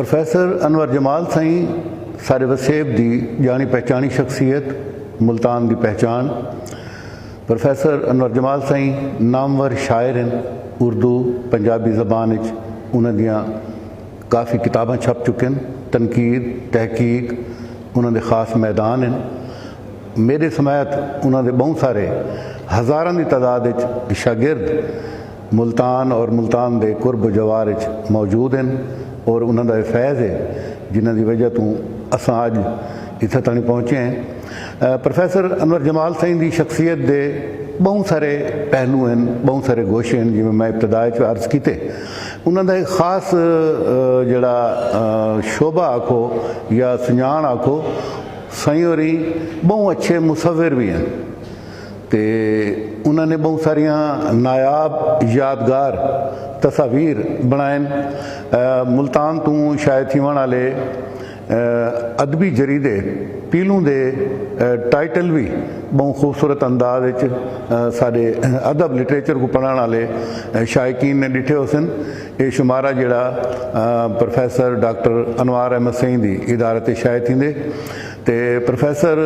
Professor Anwar Jamal Sai सारे वसेब दी जानी पहचानी शख्सियत, मुल्तान की पहचान। प्रोफैसर अनवर जमाल साईं नामवर शायर हैं, उर्दू पंजाबी ज़बान उन्होंने काफ़ी किताबां छप चुके हैं। तनकीद तहकीक उन्होंने खास मैदान हैं। मेरे समेत उन्होंने बहुत सारे हज़ारां की तादाद शागिर्द मुल्तान और मुल्तान के कुरब जवार मौजूद हैं और उन्होंने फैज़ है जिन्हों की वजह तो असां अज इत्थे तक पहुँचे हैं। प्रोफैसर अनवर जमाल साईं की शख्सियत के बहुत सारे पहलू हैं, बहुत सारे गोशे हैं। जिवें मैं इब्तदा अर्ज किए, उन्होंने एक खास जड़ा शोभा आखो या संजान आखो, साईं होरी बहुत अच्छे मुसविर भी हैं ते उन्होंने बहुत सारिया नायाब यादगार तस्वीर बनाए। मुल्तान तो शायद थीवन वाले अदबी जरीदे पीलू के टाइटल भी बहुत खूबसूरत अंदाज सारे अदब लिटरेचर को पढ़ने वाले शायकीन ने डिठे हो सन। ये शुमारा जड़ा प्रोफैसर डॉक्टर अनवार अहमद साईं की इदारत शायद थींदे ते प्रोफैसर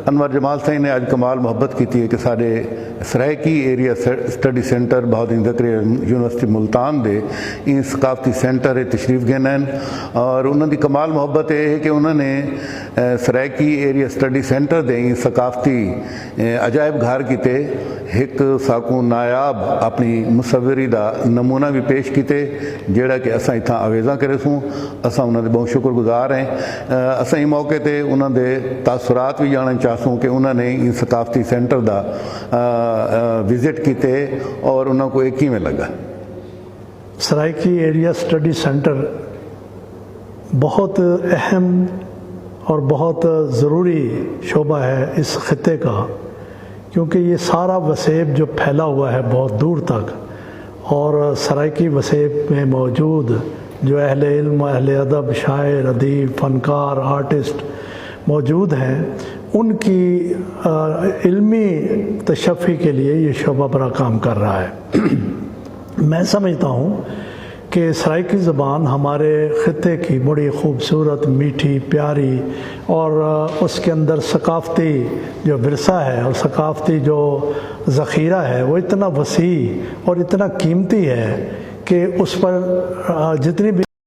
अनवर जमाल साईं ने अज कमाल मुहब्बत की है कि साढ़े Saraiki area study centre Bahauddin Zakariya university Multan दे इन सकाफती सेंटर तशरीफ गए हैं और उन्होंने कमाल मुहब्बत है कि उन्होंने सरायकी एरिया स्टडी सेंटर दे इन सकाफती अजायब घर किते एक साकू नायाब अपनी मुसविरी का नमूना भी पेश किए जोड़ा कि असा इतना आवेज़ा करे सूँ। असा उन्होंने बहुत शुक्रगुजार हैं। असा इस मौके पर उन्होंने तासुरात भी जानना चाहूँ कि उन्होंने इन सकाफती सेंटर का विजिट किए और उन्होंने एक किमें लगा। सरायकी एरिया स्टडी सेंटर बहुत अहम और बहुत ज़रूरी शोबा है इस खिते का, क्योंकि ये सारा वसेब जो फैला हुआ है बहुत दूर तक, और सरायकी वसेब में मौजूद जो अहले इल्म, अहले अदब, शायर, अदीब, फ़नकार, आर्टिस्ट मौजूद हैं, उनकी इल्मी तशफ़ी के लिए ये शोबा बड़ा काम कर रहा है। मैं समझता हूँ कि सरायकी ज़बान हमारे ख़िते की बड़ी ख़ूबसूरत, मीठी, प्यारी और उसके अंदर सकाफ़ती जो विरसा है और सकाफ़ती जो ज़ख़ीरा है वो इतना वसी और इतना कीमती है कि उस पर जितनी भी